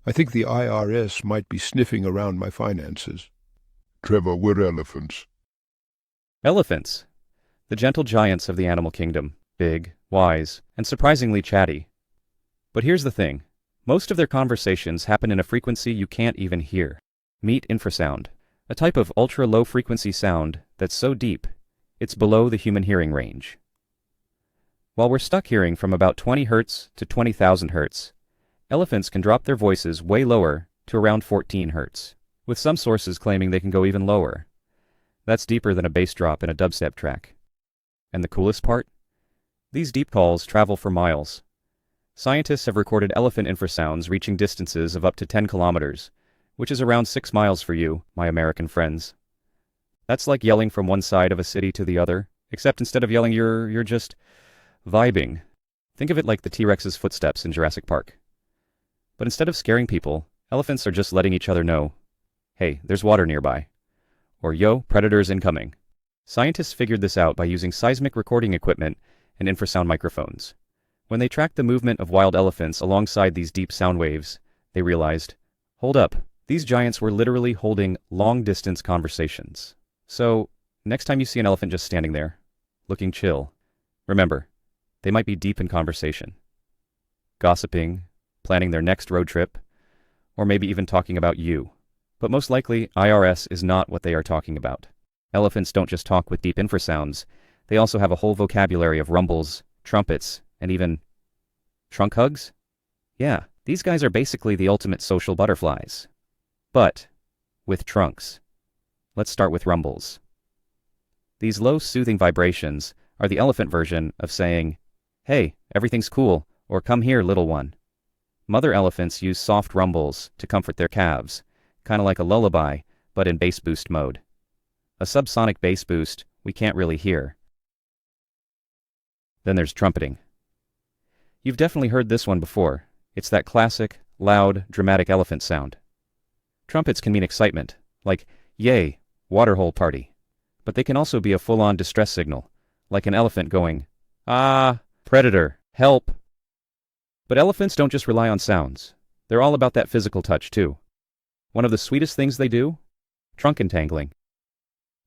I think the IRS might be sniffing around my finances. Trevor, we're elephants. Elephants, the gentle giants of the animal kingdom, big, wise, and surprisingly chatty. But here's the thing. Most of their conversations happen in a frequency you can't even hear. Meet infrasound, a type of ultra-low frequency sound that's so deep, it's below the human hearing range. While we're stuck hearing from about 20 Hz to 20,000 Hz, elephants can drop their voices way lower to around 14 Hz, with some sources claiming they can go even lower. That's deeper than a bass drop in a dubstep track. And the coolest part? These deep calls travel for miles. Scientists have recorded elephant infrasounds reaching distances of up to 10 kilometers, which is around 6 miles for you, my American friends. That's like yelling from one side of a city to the other, except instead of yelling, you're just vibing. Think of it like the T-Rex's footsteps in Jurassic Park. But instead of scaring people, elephants are just letting each other know, hey, there's water nearby. Or yo, predators incoming. Scientists figured this out by using seismic recording equipment and infrasound microphones. When they tracked the movement of wild elephants alongside these deep sound waves, they realized, hold up, these giants were literally holding long-distance conversations. So, next time you see an elephant just standing there, looking chill, remember, they might be deep in conversation. Gossiping, planning their next road trip, or maybe even talking about you. But most likely, IRS is not what they are talking about. Elephants don't just talk with deep infrasounds, they also have a whole vocabulary of rumbles, trumpets, and even trunk hugs? Yeah, these guys are basically the ultimate social butterflies. But with trunks. Let's start with rumbles. These low, soothing vibrations are the elephant version of saying, hey, everything's cool, or come here, little one. Mother elephants use soft rumbles to comfort their calves, kind of like a lullaby, but in bass boost mode. A subsonic bass boost we can't really hear. Then there's trumpeting. You've definitely heard this one before. It's that classic, loud, dramatic elephant sound. Trumpets can mean excitement, like, yay, waterhole party. But they can also be a full-on distress signal, like an elephant going, ah, predator, help. But elephants don't just rely on sounds. They're all about that physical touch, too. One of the sweetest things they do? Trunk entangling.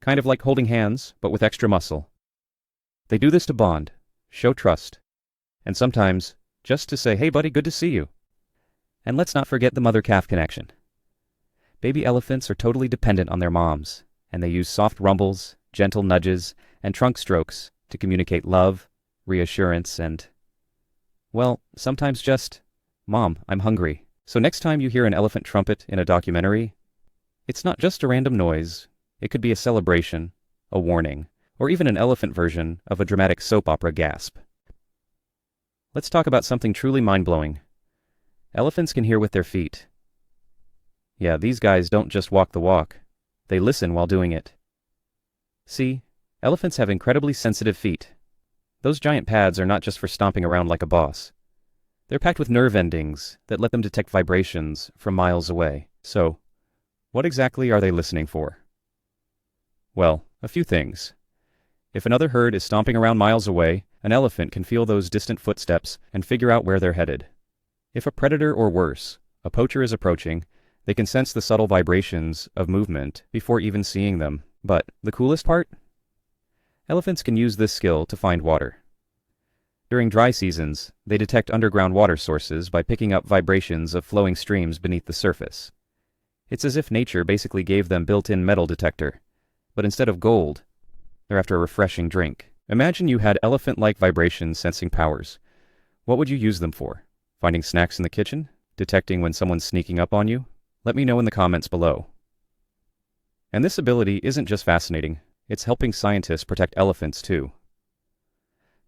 Kind of like holding hands, but with extra muscle. They do this to bond, show trust, and sometimes just to say, hey buddy, good to see you. And let's not forget the mother-calf connection. Baby elephants are totally dependent on their moms, and they use soft rumbles, gentle nudges, and trunk strokes to communicate love, reassurance, and, well, sometimes just, Mom, I'm hungry. So next time you hear an elephant trumpet in a documentary, it's not just a random noise. It could be a celebration, a warning, or even an elephant version of a dramatic soap opera gasp. Let's talk about something truly mind-blowing. Elephants can hear with their feet. Yeah, these guys don't just walk the walk. They listen while doing it. See, elephants have incredibly sensitive feet. Those giant pads are not just for stomping around like a boss. They're packed with nerve endings that let them detect vibrations from miles away. So, what exactly are they listening for? Well, a few things. If another herd is stomping around miles away, an elephant can feel those distant footsteps and figure out where they're headed. If a predator or worse, a poacher is approaching, they can sense the subtle vibrations of movement before even seeing them. But the coolest part? Elephants can use this skill to find water. During dry seasons, they detect underground water sources by picking up vibrations of flowing streams beneath the surface. It's as if nature basically gave them built-in metal detector. But instead of gold, they're after a refreshing drink. Imagine you had elephant-like vibration sensing powers. What would you use them for? Finding snacks in the kitchen? Detecting when someone's sneaking up on you? Let me know in the comments below. And this ability isn't just fascinating, it's helping scientists protect elephants too.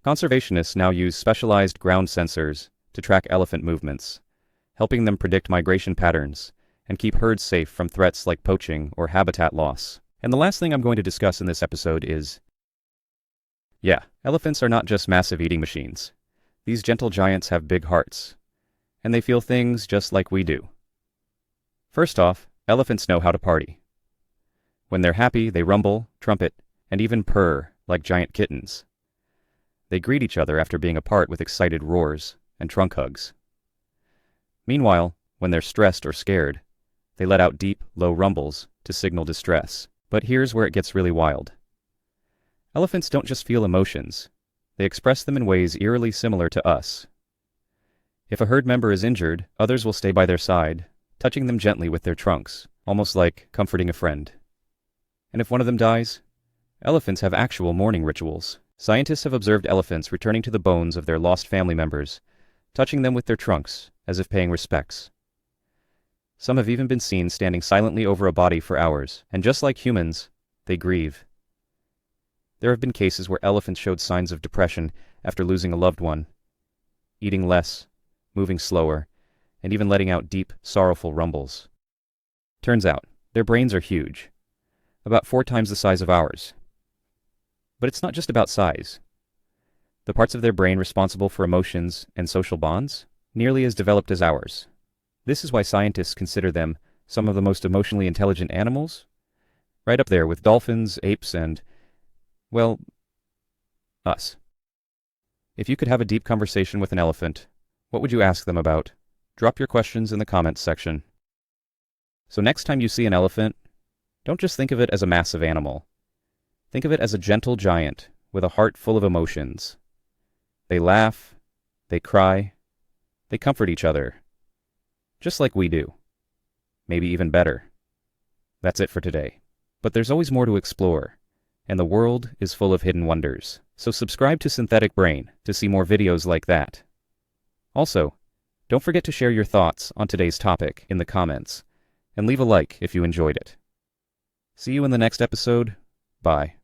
Conservationists now use specialized ground sensors to track elephant movements, helping them predict migration patterns and keep herds safe from threats like poaching or habitat loss. And the last thing I'm going to discuss in this episode is, yeah, elephants are not just massive eating machines. These gentle giants have big hearts, and they feel things just like we do. First off, elephants know how to party. When they're happy, they rumble, trumpet, and even purr like giant kittens. They greet each other after being apart with excited roars and trunk hugs. Meanwhile, When they're stressed or scared, they let out deep, low rumbles to signal distress. But here's where it gets really wild. Elephants don't just feel emotions. They express them in ways eerily similar to us. If a herd member is injured, others will stay by their side, touching them gently with their trunks, almost like comforting a friend. And if one of them dies, elephants have actual mourning rituals. Scientists have observed elephants returning to the bones of their lost family members, touching them with their trunks, as if paying respects. Some have even been seen standing silently over a body for hours, and just like humans, they grieve. There have been cases where elephants showed signs of depression after losing a loved one, eating less, moving slower, and even letting out deep, sorrowful rumbles. Turns out, their brains are huge, about 4 times the size of ours. But it's not just about size. The parts of their brain responsible for emotions and social bonds, nearly as developed as ours. This is why scientists consider them some of the most emotionally intelligent animals, right up there with dolphins, apes, and, well, us. If you could have a deep conversation with an elephant, what would you ask them about? Drop your questions in the comments section. So next time you see an elephant, don't just think of it as a massive animal. Think of it as a gentle giant with a heart full of emotions. They laugh, they cry, they comfort each other, just like we do. Maybe even better. That's it for today. But there's always more to explore, and the world is full of hidden wonders. So subscribe to Synthetic Brain to see more videos like that. Also, don't forget to share your thoughts on today's topic in the comments, and leave a like if you enjoyed it. See you in the next episode. Bye.